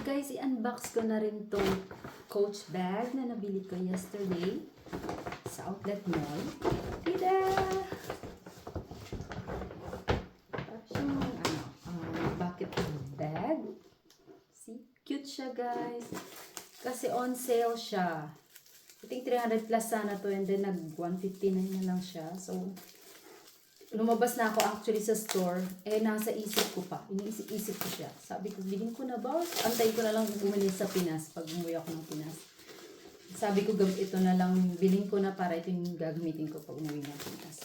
Guys, i-unbox ko na rin tong Coach bag na nabili ko yesterday sa outlet mall. Tada! Parang bucket bag. See? Cute siya, guys. Kasi on sale siya. I think 300 plus sana to and then nag-159 na lang siya. So, lumabas na ako actually sa store. Nasa isip ko pa. Iniisip-isip ko siya. Sabi ko, bilhin ko na ba? Antay ko na lang bumili sa Pinas pag umuwi ako ng Pinas. Sabi ko, ito na lang. Bilhin ko na para ito yung gagamitin ko pag umuwi ng Pinas.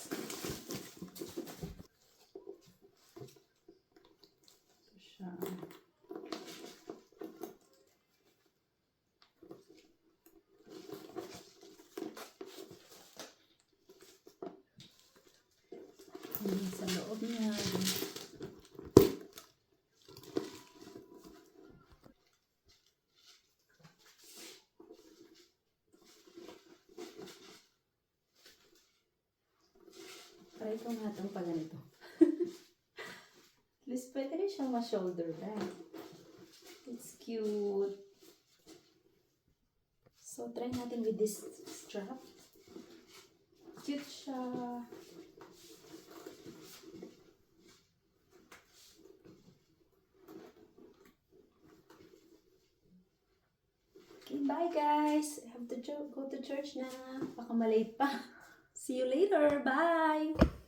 Ito siya. Sa loob niya. Try ko nga itong pag ganito. At least pwede rin siyang ma-shoulder bag. It's cute. So, try natin with this strap. Cute siya. Okay, bye guys. I have to go to church na. Baka malate pa. See you later. Bye!